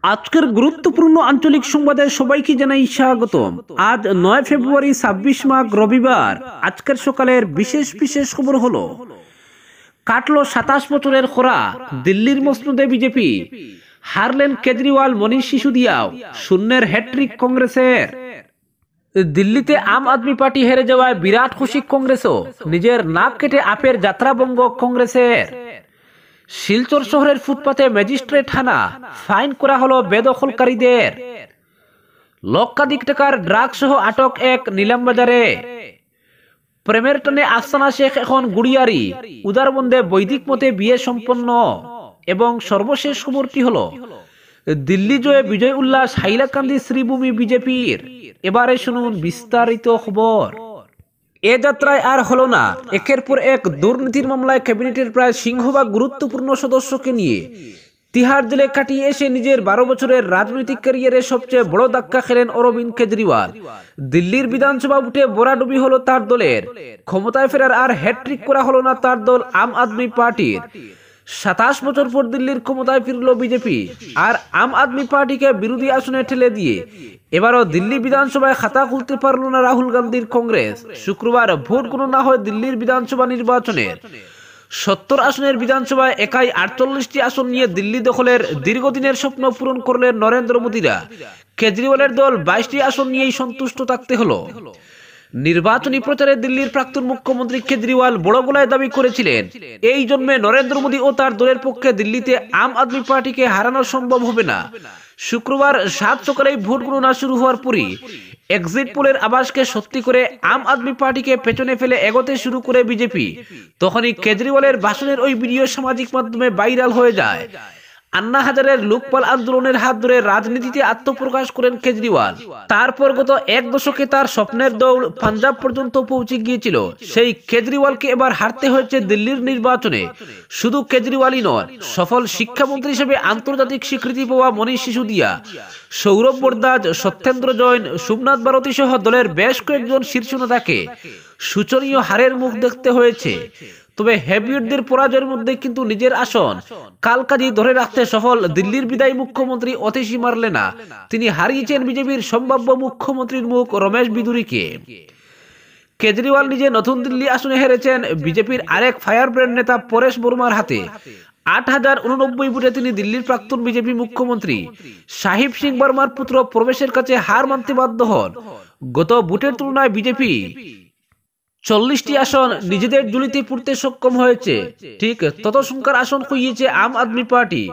আজকের গুরুত্বপূর্ণ আঞ্চলিক সংবাদে সবাইকে জানাই স্বাগতম। আজ 9 ফেব্রুয়ারি 26 মাঘ রবিবার। আজকের সকালের বিশেষ বিশেষ খবর হলো, কাটলো 27 বছরের খরা, দিল্লির মসনদে বিজেপি, হারলেন কেজরিওয়াল, মনীষ সিসোদিয়াও, শূন্যের হ্যাট্রিক কংগ্রেসের। দিল্লিতে আম আদমি পার্টি হেরে যাওয়ায় বিরাট খুশি কংগ্রেসও, নিজের নাক কেটে আপের যাত্রাভঙ্গ কংগ্রেসের। শিলচর শহরের ফুটপাতে ম্যাজিস্ট্রেট হানা, ফাইন করা হলো বেদখলকারীদের। লক্ষাধিক টাকার ড্রাগ সহ আটক এক নিলামবাজারে। প্রেমের টানে আফসানা শেখ এখন গুড়িয়ারি, উদারবন্দে বৈদিক মতে বিয়ে সম্পন্ন। এবং সর্বশেষ খবরটি হলো, দিল্লি জয়ে বিজয় উল্লাস হাইলাকান্দি শ্রীভূমি বিজেপির। এবারে শুনুন বিস্তারিত খবর। এ যাত্রায় আর হলো না, একের পর এক দুর্নীতির মামলায় ক্যাবিনেটের প্রায় সিংহভাগ গুরুত্বপূর্ণ সদস্যকে নিয়ে তিহার জেলে কাটিয়ে এসে নিজের 12 বছরের রাজনৈতিক ক্যারিয়ারে সবচেয়ে বড় ধাক্কা খেলেন অরবিন্দ কেজরিওয়াল। দিল্লির বিধানসভা ভোটে ভরাডুবি হলো তার দলের, ক্ষমতায় ফেরার আর হ্যাট্রিক করা হলো না তার দল আম আদমি পার্টির। 27 বছর পর দিল্লির ক্ষমতায় ফিরল বিজেপি, আর আম আদমি পার্টিকে বিরোধী আসনে ঠেলে দিয়ে এবারও দিল্লি বিধানসভায় খাতা খুলতে পারল না রাহুল গান্ধীর কংগ্রেস। শুক্রবার ভোট গণনা হয় দিল্লির বিধানসভা নির্বাচনের। 70 আসনের বিধানসভায় একাই 48টি আসন নিয়ে দিল্লি দখলের দীর্ঘদিনের স্বপ্ন পূরণ করলেন নরেন্দ্র মোদীরা। কেজরিওয়ালের দল 22টি আসন নিয়েই সন্তুষ্ট থাকতে হলো। নির্বাচনী প্রচারে দিল্লির প্রাক্তন মুখ্যমন্ত্রী কেজরিওয়াল বড় গলায় দাবি করেছিলেন, এই জন্মে নরেন্দ্র মোদী ও তার দলের পক্ষে দিল্লিতে আম আদমি পার্টিকে হারানো সম্ভব হবে না। শুক্রবার 7 সকালেই ভোট গণনা শুরু হওয়ার পরই এক্সিট পোলের আভাসকে সত্যি করে আম আদমি পার্টিকে পেছনে ফেলে এগোতে শুরু করে বিজেপি। তখনই কেজরিওয়ালের ভাষণের ওই ভিডিও সামাজিক মাধ্যমে ভাইরাল হয়ে যায়। আন্না হাজারের লোকপাল আন্দোলনের হাত ধরে রাজনীতিতে আত্মপ্রকাশ করেন কেজরিওয়াল। তারপর গত এক দশকে তার স্বপ্নের দৌড় পাঞ্জাব পর্যন্ত পৌঁছে গিয়েছিল। সেই কেজরিওয়ালকে এবার হারতে হয়েছে দিল্লির নির্বাচনে। শুধু কেজরিওয়ালই নয়, সফল শিক্ষামন্ত্রী হিসেবে আন্তর্জাতিক স্বীকৃতি পাওয়া মনীষ সিসোদিয়া, সৌরভ বরদাজ, সত্যেন্দ্র জৈন, সোমনাথ ভারতী সহ দলের বেশ কয়েকজন শীর্ষ নেতাকে শোচনীয় হারের মুখ দেখতে হয়েছে। তবে হেভিওয়েটদের পরাজয়ের মধ্যে কিন্তু নিজের আসন কালকাজি ধরে রাখতে সফল দিল্লির বিদায়ী মুখ্যমন্ত্রী অতিশী মারলে না। তিনি হারিয়েছেন বিজেপির সম্ভাব্য মুখ্যমন্ত্রীর মুখ রমেশ বিদুরীকে। কেজরিওয়াল নিজে নতুন দিল্লি আসনে হেরেছেন বিজেপির আরেক ফায়ার ব্র্যান্ড নেতা পরেশ বর্মার হাতে। 8089 ভোটে তিনি দিল্লির প্রাক্তন বিজেপি মুখ্যমন্ত্রী সাহিব সিং বর্মার পুত্র প্রবেশের কাছে হার মানতে বাধ্য হন। গত ভোটের তুলনায় বিজেপি 40টি আসন নিজেদের ঝুলিতে পুরতে সক্ষম হয়েছে। ঠিক তত সংখ্যার আসন খুইয়েছে আম আদমি পার্টি।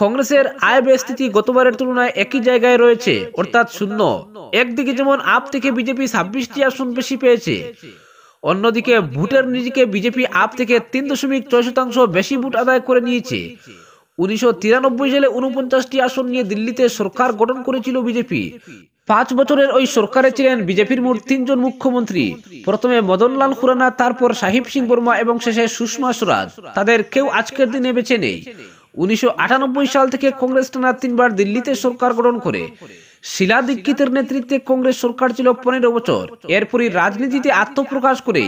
কংগ্রেসের আয় ব্যয় স্থিতি গতবারের তুলনায় একই জায়গায় রয়েছে, অর্থাৎ শূন্য। একদিকে যেমন আপ থেকে বিজেপি 26টি আসন বেশি পেয়েছে, অন্যদিকে ভোটের নিজেকে বিজেপি আপ থেকে 3.6% বেশি ভোট আদায় করে নিয়েছে। 1993 সালে 49টি আসন নিয়ে দিল্লিতে সরকার গঠন করেছিল বিজেপি। 5 বছরের ওই সরকারে ছিলেন বিজেপির মোট 3 জন মুখ্যমন্ত্রী। প্রথমে মদনলাল খুরানা, তারপর সাহিব সিং বর্মা এবং শেষে সুষমা স্বরাজ। তাদের কেউ আজকের দিনে বেঁচে নেই। 1998 সাল থেকে কংগ্রেস টানা 3 বার দিল্লিতে সরকার গঠন করে। শিলা দীক্ষিতের নেতৃত্বে কংগ্রেস সরকার ছিল 15 বছর। এরপরই রাজনীতিতে আত্মপ্রকাশ করে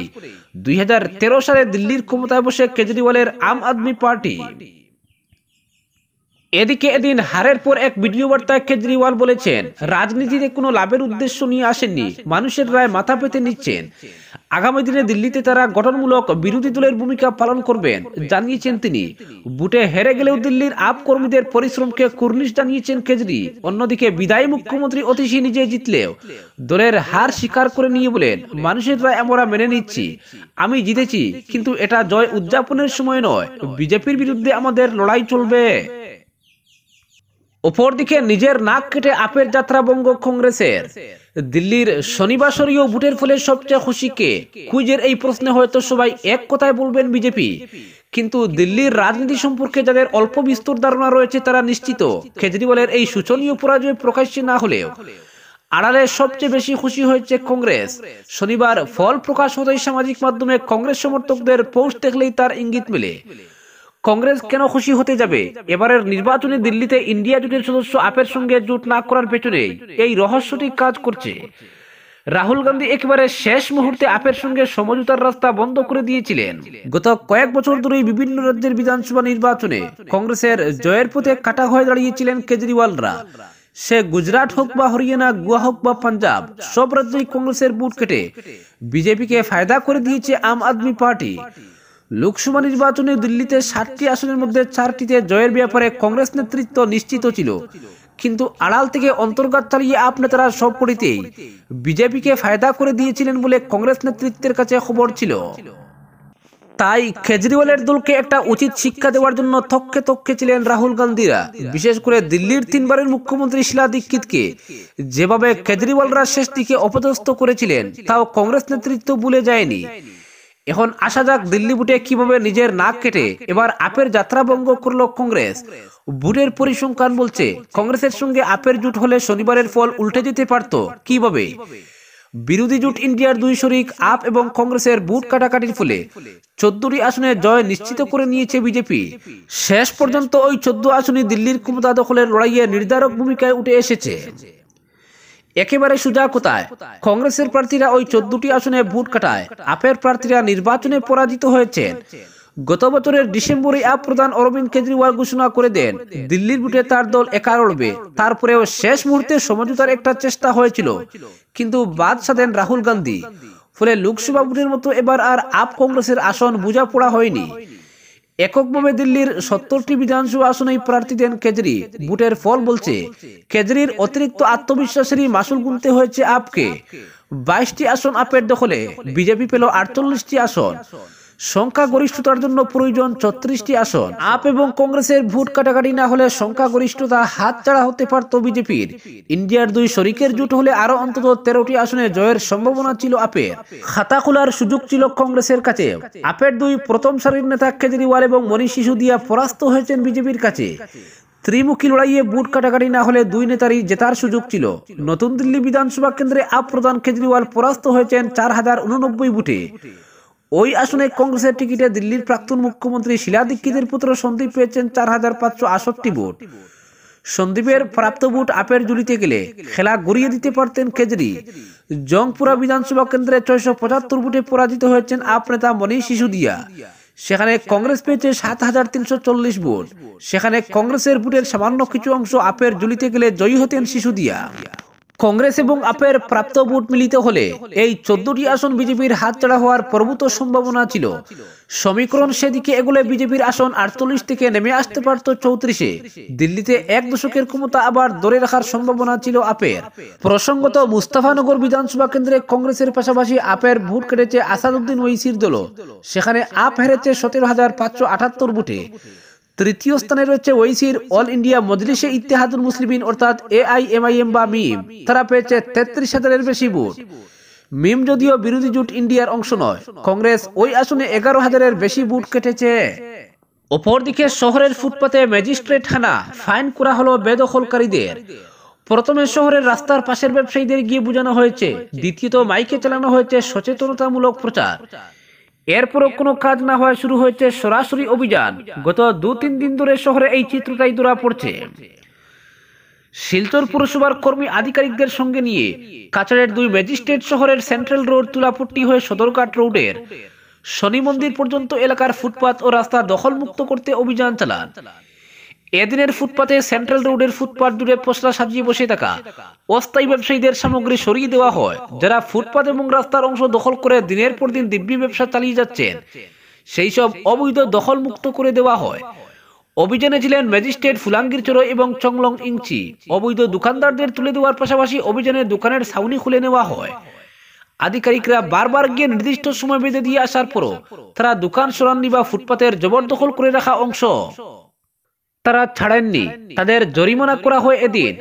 2013 সালে দিল্লির ক্ষমতায় বসে কেজরিওয়ালের আম আদমি পার্টি। এদিকে এদিন হারের পর এক ভিডিও বার্তায় কেজরিওয়াল বলেছেন, রাজনীতিতে কোনো লাভের উদ্দেশ্য নিয়ে আসেননি, মানুষের রায় মাথা পেতে নিচ্ছেন। আগামী দিনে দিল্লিতে তারা গঠনমূলক বিরোধী দলের ভূমিকা পালন করবেন জানিয়েছেন তিনি। ভোটে হেরে গেলেও দিল্লির আপ কর্মীদের পরিশ্রমকে কুর্নিশ জানিয়েছেন কেজরি। অন্যদিকে বিদায়ী মুখ্যমন্ত্রী অতিশী নিজে জিতলেও দলের হার স্বীকার করে নিয়ে বলেন, মানুষের রায় আমরা মেনে নিচ্ছি, আমি জিতেছি, কিন্তু এটা জয় উদযাপনের সময় নয়, বিজেপির বিরুদ্ধে আমাদের লড়াই চলবে। অপরদিকে নিজের নাক কেটে আপের যাত্রাভঙ্গ কংগ্রেসের। দিল্লির শনিবাসরীয় ভোটের ফলে সবচেয়ে খুশি কে? কুইজের এই প্রশ্নে হয়তো সবাই এক কথায় বলবেন বিজেপি, কিন্তু দিল্লির রাজনীতি সম্পর্কে যাদের অল্প বিস্তর ধারণা রয়েছে তারা নিশ্চিত কেজরিওয়ালের এই শোচনীয় পরাজয় প্রকাশ্যে না হলেও আড়ালে সবচেয়ে বেশি খুশি হয়েছে কংগ্রেস। শনিবার ফল প্রকাশ হতেই সামাজিক মাধ্যমে কংগ্রেস সমর্থকদের পোস্ট দেখলেই তার ইঙ্গিত মেলে। কংগ্রেস কেন খুশি হতে যাবে? এবারের নির্বাচনে দিল্লিতে ইন্ডিয়া জোটের সদস্য আপের সঙ্গে জোট না করার পেছনে এই রহস্যটি কাজ করছে। রাহুল গান্ধী একেবারে শেষ মুহূর্তে আপের সঙ্গে সমঝোতার রাস্তা বন্ধ করে দিয়েছিলেন। গত কয়েক বছর ধরেই বিভিন্ন রাজ্যের বিধানসভা নির্বাচনে কংগ্রেসের জয়ের পথে কাটা হয়ে দাঁড়িয়েছিলেন কেজরিওয়ালরা। সে গুজরাট হোক বা হরিয়ানা, গোয়া হোক বা পাঞ্জাব, সব রাজ্যেই কংগ্রেসের বুট কেটে বিজেপিকে ফায়দা করে দিয়েছে আম আদমি পার্টি। লোকসভা নির্বাচনে দিল্লিতে 7টি আসনের মধ্যে 4টিতে জয়ের ব্যাপারে কংগ্রেস নেতৃত্ব নিশ্চিত ছিল, কিন্তু আড়াল থেকে অন্তর্ঘাত চালিয়ে আপ নেতারা সবকটিতেই বিজেপিকে ফায়দা করে দিয়েছিলেন বলে কংগ্রেস নেতৃত্বের কাছে খবর ছিল। তাই কেজরিওয়ালের দলকে একটা উচিত শিক্ষা দেওয়ার জন্য থক্কে থক্কে ছিলেন রাহুল গান্ধীরা। বিশেষ করে দিল্লির 3বারের মুখ্যমন্ত্রী শীলা দীক্ষিতকে যেভাবে কেজরিওয়ালরা শেষ দিকে অপদস্থ করেছিলেন, তাও কংগ্রেস নেতৃত্ব ভুলে যায়নি। এখন আসা যাক দিল্লি বুটে কিভাবে নিজের নাক কেটে এবার আপের যাত্রা ভঙ্গ করলো কংগ্রেস। বুটের পরিসংখ্যান বলছে কংগ্রেসের সঙ্গে আপের জোট হলে শনিবারের ফল উল্টে যেতে পারত। কিভাবে? বিরোধী জোট ইন্ডিয়ার 2 শরিক আপ এবং কংগ্রেসের বুট কাটাকাটির ফলে 14টি আসনে জয় নিশ্চিত করে নিয়েছে বিজেপি। শেষ পর্যন্ত ওই 14 আসনই দিল্লির ক্ষমতা দখলের লড়াইয়ে নির্ধারক ভূমিকায় উঠে এসেছে। একেবারে সোজা কথায় কংগ্রেসের প্রার্থীরা ওই 14টি আসনে ভোট কাটায় আপের প্রার্থীরা নির্বাচনে পরাজিত হয়েছেন। গত বছরের ডিসেম্বরে আপ প্রধান অরবিন্দ কেজরিওয়াল ঘোষণা করে দেন দিল্লির বুটে তার দল একা লড়বে। তারপরেও শেষ মুহূর্তে সমঝোতার একটা চেষ্টা হয়েছিল, কিন্তু বাদ সাধেন রাহুল গান্ধী। ফলে লোকসভা বুটের মতো এবার আর আপ কংগ্রেসের আসন বোঝাপড়া হয়নি। এককভাবে দিল্লির 70টি বিধানসভা আসনেই প্রার্থী দেন কেজরি। বুটের ফল বলছে কেজরির অতিরিক্ত আত্মবিশ্বাসেরই মাসুল গুনতে হয়েছে আপকে। 22টি আসন আপের দখলে, বিজেপি পেল 48টি আসন। সংখ্যাগরিষ্ঠতার জন্য প্রয়োজন 34টি আসন। আপ এবং কংগ্রেসের ভোট কাটাকাটি না হলে সংখ্যাগরিষ্ঠতা হাতছাড়া হতে পারত বিজেপির। ইন্ডিয়ার 2 শরিকের জোট হলে আরো অন্তত 13টি আসনে জয়ের সম্ভাবনা ছিল আপের। খাতা খোলার সুযোগ ছিল কংগ্রেসের কাছে। আপের 2 প্রথম সারির নেতা কেজরিওয়াল এবং মনীষ সিসোদিয়া পরাস্ত হয়েছেন বিজেপির কাছে। ত্রিমুখী লড়াইয়ে বুট কাটাকাটি না হলে 2 নেতারই জেতার সুযোগ ছিল। নতুন দিল্লি বিধানসভা কেন্দ্রে আপ প্রধান কেজরিওয়াল পরাস্ত হয়েছেন 4089 বুটে। ওই আসনে কংগ্রেসের টিকিটে দিল্লির প্রাক্তন মুখ্যমন্ত্রী শীলা দীক্ষিতের পুত্র সন্দীপ পেয়েছেন 4568 ভোট। সন্দীপের প্রাপ্ত ভোট আপের ঝুলিতে গেলে খেলা গড়িয়ে দিতে পারতেন কেজরি। জংপুরা বিধানসভা কেন্দ্রে 675 ভোটে পরাজিত হয়েছেন আপ নেতা মনীষ সিসোদিয়া। সেখানে কংগ্রেস পেয়েছে 7340 ভোট। সেখানে কংগ্রেসের ভোটের সামান্য কিছু অংশ আপের ঝুলিতে গেলে জয়ী হতেন সিসোদিয়া। কংগ্রেস এবং আপের প্রাপ্ত ভোট মিলিত হলে এই 14টি আসন বিজেপির হাতছাড়া হওয়ার প্রভূত সম্ভাবনা ছিল। সমীকরণ সেদিকে এগুলো বিজেপির আসন 48 থেকে নেমে আসতে পারত 34-এ। দিল্লিতে 1 দশকের ক্ষমতা আবার ধরে রাখার সম্ভাবনা ছিল আপের। প্রসঙ্গত মুস্তাফানগর বিধানসভা কেন্দ্রে কংগ্রেসের পাশাপাশি আপের ভোট কেটেছে আসাদুদ্দিন ওয়াইসির দল। সেখানে আপ হেরেছে 17578 ভোটে। তৃতীয় স্থানে রয়েছে ওয়াইসির অল ইন্ডিয়া মজলিসে ইত্তেহাদুল মুসলিমিন অর্থাৎ AIMIM বা মিম। তারা পেয়েছে 33,000-এর বেশি ভোট। মিম যদিও বিরোধী জোট ইন্ডিয়ার অংশ নয়, কংগ্রেস ওই আসনে 11,000-এর বেশি ভোট কেটেছে। অপরদিকে শহরের ফুটপাতে ম্যাজিস্ট্রেট হানা, ফাইন করা হলো বেদখলকারীদের। প্রথমে শহরের রাস্তার পাশের ব্যবসায়ীদের গিয়ে বোঝানো হয়েছে, দ্বিতীয়ত মাইকে চালানো হয়েছে সচেতনতামূলক প্রচার। এরপরও কোনো কাজ না হওয়ায় শুরু হয়েছে সরাসরি অভিযান। গত 2-3 দিন ধরে শহরে এই চিত্রটাই ধরা পড়ছে। শিলচর পুরসভার কর্মী আধিকারিকদের সঙ্গে নিয়ে কাছাড়ের 2 ম্যাজিস্ট্রেট শহরের সেন্ট্রাল রোড তুলাপট্টি হয়ে সদরঘাট রোডের শনি মন্দির পর্যন্ত এলাকার ফুটপাত ও রাস্তা দখলমুক্ত করতে অভিযান চালান। এদিনের ফুটপাতে সেন্ট্রাল রোডের ফুটপাত জুড়ে পসরা সাজিয়ে বসে থাকা অস্থায়ী ব্যবসায়ীদের সামগ্রী সরিয়ে দেওয়া হয়। যারা ফুটপাত এবং রাস্তার অংশ দখল করে দিনের পর দিন দিব্যি ব্যবসা চালিয়ে যাচ্ছেন, সেই সব অবৈধ দখল মুক্ত করে দেওয়া হয়। অভিযানে ছিলেন ম্যাজিস্ট্রেট ফুলাঙ্গির চড়ো এবং চংলং ইংচি। অবৈধ দোকানদারদের তুলে দেওয়ার পাশাপাশি অভিযানে দোকানের ছাউনি খুলে নেওয়া হয়। আধিকারিকরা বারবার গিয়ে নির্দিষ্ট সময় বেঁধে দিয়ে আসার পরও তারা দোকান সরাননি বা ফুটপাতের জবরদখল করে রাখা অংশ তারা ছাড়েননি। তাদের জরিমানা করা হয়। এদিন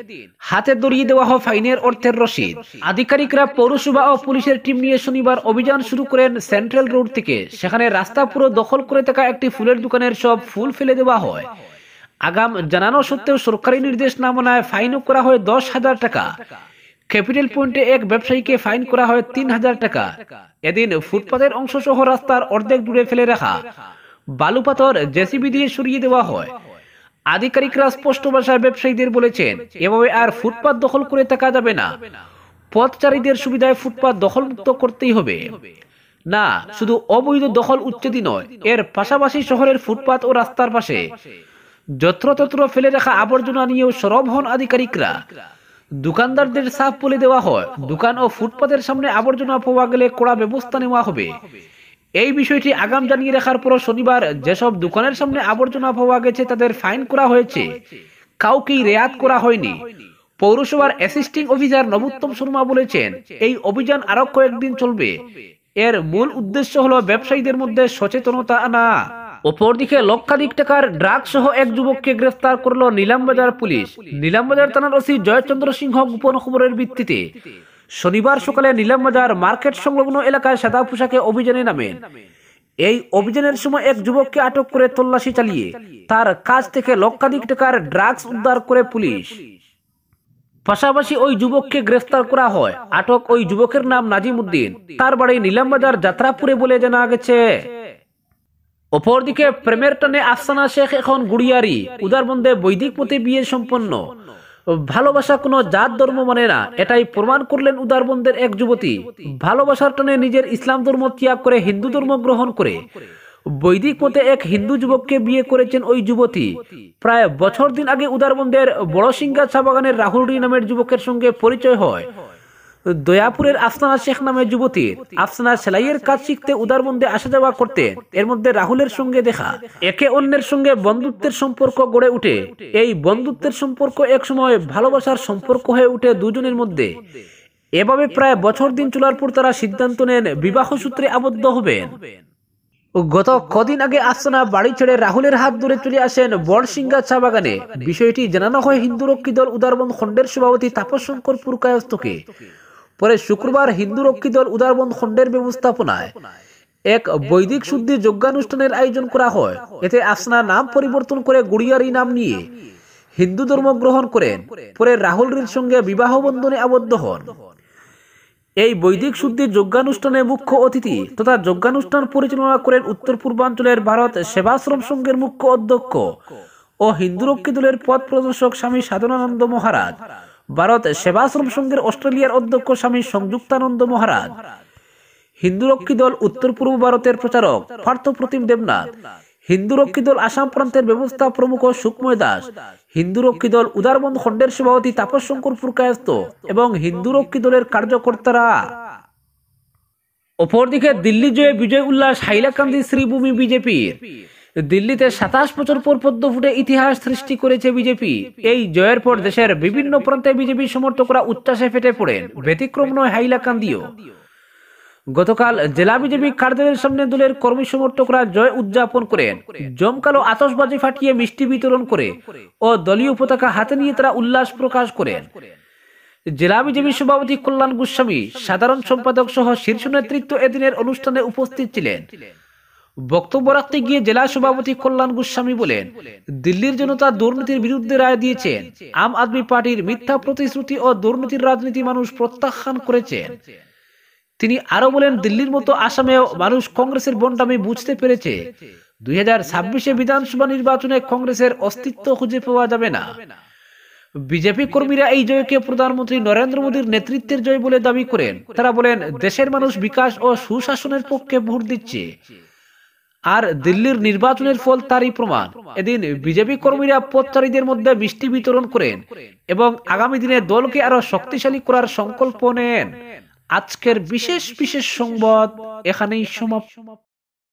হাতে ধরিয়ে দেওয়া হয় ফাইনের অর্থের রসিদ। আধিকারিকরা পৌরসভা ও পুলিশের টিম নিয়ে শনিবার অভিযান শুরু করেন সেন্ট্রাল রোড থেকে। সেখানে রাস্তা পুরো দখল করে থাকা একটি ফুলের দোকানের সব ফুল ফেলে দেওয়া হয়। আগাম জানানো সত্ত্বেও সরকারি নির্দেশ না মানায় ফাইনও করা হয় 10,000 টাকা। ক্যাপিটাল পয়েন্টে এক ব্যবসায়ীকে ফাইন করা হয় 3,000 টাকা। এদিন ফুটপাতের অংশ সহ রাস্তার অর্ধেক দূরে ফেলে রাখা বালু পাথর জেসিবি দিয়ে সরিয়ে দেওয়া হয়। আধিকারিকরা স্পষ্ট ভাষায় ব্যবসায়ীদের বলেছেন, এভাবে আর ফুটপাত দখল করে থাকা যাবে না। পথচারীদের সুবিধায় ফুটপাত দখলমুক্ত করতেই হবে। না, শুধু অবৈধ দখল উচ্ছেদই নয়, এর পাশাপাশি শহরের ফুটপাত ও রাস্তার পাশে যত্রতত্র ফেলে রাখা আবর্জনা নিয়েও সরব হন আধিকারিকরা। দোকানদারদের সাফ বলে দেওয়া হয়, দোকান ও ফুটপাতের সামনে আবর্জনা পাওয়া গেলে কড়া ব্যবস্থা নেওয়া হবে। এই বিষয়টি আগাম জানিয়ে রাখার পর শনিবার যেসব দোকানের সামনে আবর্জনা পাওয়া গেছে তাদের ফাইন করা হয়েছে, কাউকেই রেয়াত করা হয়নি। পৌরসভার অ্যাসিস্টিং অফিসার নবোত্তম শর্মা বলেছেন, এই অভিযান আরো কয়েকদিন চলবে। এর মূল উদ্দেশ্য হলো ব্যবসায়ীদের মধ্যে সচেতনতা আনা। অপরদিকে লক্ষাধিক টাকার ড্রাগ সহ এক যুবককে গ্রেফতার করল নিলামবাজার পুলিশ। নিলামবাজার থানার ওসি জয়চন্দ্র সিংহ গোপন খবরের ভিত্তিতে শনিবার সকালে নিলামবাজার মার্কেট সংলগ্ন এলাকায় সাদা পোশাকে অভিযানে নামেন। এই অভিযানের সময় এক যুবককে আটক করে তল্লাশি চালিয়ে তার কাছ থেকে লক্ষাধিক টাকার ড্রাগস উদ্ধার করে পুলিশ। পাশাপাশি ওই যুবককে গ্রেফতার করা হয়। আটক ওই যুবকের নাম নাজিম উদ্দিন, তার বাড়ি নিলামবাজার যাত্রাপুরে বলে জানা গেছে। অপরদিকে প্রেমের টানে আফসানা শেখ এখন গুড়িয়ারি, উদারবন্দে বৈদিক মতে বিয়ে সম্পন্ন। ভালোবাসা কোনো জাত ধর্ম মানে না, এটাই প্রমাণ করলেন উদারবন্দের এক যুবতী। ভালোবাসার টানে নিজের ইসলাম ধর্ম ত্যাগ করে হিন্দু ধর্ম গ্রহণ করে বৈদিক মতে এক হিন্দু যুবককে বিয়ে করেছেন ওই যুবতী। প্রায় বছর দিন আগে উদারবন্দের বড়সিংহা চা বাগানের রাহুল রি নামের যুবকের সঙ্গে পরিচয় হয় দয়াপুরের আফসানা শেখ নামের যুবতীর। আফসানা সেলাইয়ের কাজ শিখতে উদারবন্দে আসা যাওয়া করতেন। এর মধ্যে রাহুলের সঙ্গে দেখা, একে অন্যের সঙ্গে বন্ধুত্বের সম্পর্ক গড়ে উঠে। এই বন্ধুত্বের সম্পর্ক একসময় ভালোবাসার সম্পর্ক হয়ে উঠে দুজনের মধ্যে। এভাবে প্রায় বছর দিন চলার পর তারা সিদ্ধান্ত নেন বিবাহ সূত্রে আবদ্ধ হবেন। গত কদিন আগে আফসানা বাড়ি ছেড়ে রাহুলের হাত ধরে চলে আসেন বড়সিংহা চা বাগানে। বিষয়টি জানানো হয় হিন্দু রক্ষী দল উদারবন্দ খণ্ডের সভাপতি তাপস শঙ্কর পুরকায়স্থকে। পরে শুক্রবার হিন্দু রক্ষী দল উদারবন্দ খণ্ডের ব্যবস্থাপনায় এক বৈদিক শুদ্ধি যজ্ঞানুষ্ঠানের আয়োজন করা হয়। এতে আফসানা নাম পরিবর্তন করে গুড়িয়ারি নাম নিয়ে হিন্দু ধর্ম গ্রহণ করেন। পরে রাহুল রির সঙ্গে বিবাহ বন্ধনে আবদ্ধ হন। এই বৈদিক শুদ্ধি যজ্ঞানুষ্ঠানে মুখ্য অতিথি তথা যজ্ঞানুষ্ঠান পরিচালনা করেন উত্তর পূর্বাঞ্চলের ভারত সেবাশ্রম সংঘের মুখ্য অধ্যক্ষ ও হিন্দু রক্ষী দলের পথ প্রদর্শক স্বামী সাধনানন্দ মহারাজ, ভারত সেবাশ্রম সংঘের অস্ট্রেলিয়ার অধ্যক্ষ স্বামী সংযুক্তানন্দ মহারাজ, হিন্দু রক্ষী দল উত্তর পূর্ব ভারতের প্রচারক পার্থপ্রতিম দেবনাথ, হিন্দু রক্ষী দল আসাম প্রান্তের ব্যবস্থা প্রমুখ সুকময় দাস, হিন্দু রক্ষী দল উদারবন্দ খণ্ডের সভাপতি তাপস শঙ্কর পুরকায়স্থ এবং হিন্দু রক্ষী দলের কার্যকর্তারা। অপরদিকে দিল্লি জয়ে বিজয় উল্লাস হাইলাকান্দি শ্রীভূমি বিজেপির। দিল্লিতে 27 বছর পর পদ্ম ফুটে ইতিহাস সৃষ্টি করেছে বিজেপি। এই জয়ের পর দেশের বিভিন্ন প্রান্তে বিজেপি সমর্থকরা উচ্ছ্বাসে ফেটে পড়েন। ব্যতিক্রম নয় হাইলাকান্দিও। গতকাল জেলা বিজেপি কার্যালয়ের সামনে দলের কর্মী সমর্থকরা জয় উদযাপন করেন। জমকালো আতশবাজি ফাটিয়ে মিষ্টি বিতরণ করে ও দলীয় পতাকা হাতে নিয়ে তারা উল্লাস প্রকাশ করেন। জেলা বিজেপি সভাপতি কল্যাণ গোস্বামী, সাধারণ সম্পাদক সহ শীর্ষ নেতৃত্ব এদিনের অনুষ্ঠানে উপস্থিত ছিলেন। বক্তব্য রাখতে গিয়ে জেলা সভাপতি কল্যাণ গোস্বামী বলেন, দিল্লির জনতা দুর্নীতির বিরুদ্ধে রায় দিয়েছেন। আম আদমি পার্টির মিথ্যা প্রতিশ্রুতি ও দুর্নীতির রাজনীতি মানুষ প্রত্যাখ্যান করেছেন। তিনি আরো বলেন, দিল্লির মতো আসামেও মানুষ কংগ্রেসের বন্ডামি বুঝতে পেরেছে। 2026 বিধানসভা নির্বাচনে কংগ্রেসের অস্তিত্ব খুঁজে পাওয়া যাবে না। বিজেপি কর্মীরা এই জয়কে প্রধানমন্ত্রী নরেন্দ্র মোদীর নেতৃত্বের জয় বলে দাবি করেন। তারা বলেন, দেশের মানুষ বিকাশ ও সুশাসনের পক্ষে ভোট দিচ্ছে, আর দিল্লির নির্বাচনের ফল তারই প্রমাণ। এদিন বিজেপি কর্মীরা পথচারীদের মধ্যে মিষ্টি বিতরণ করেন এবং আগামী দিনে দলকে আরো শক্তিশালী করার সংকল্প নেন। আজকের বিশেষ সংবাদ এখানেই সমাপ্ত।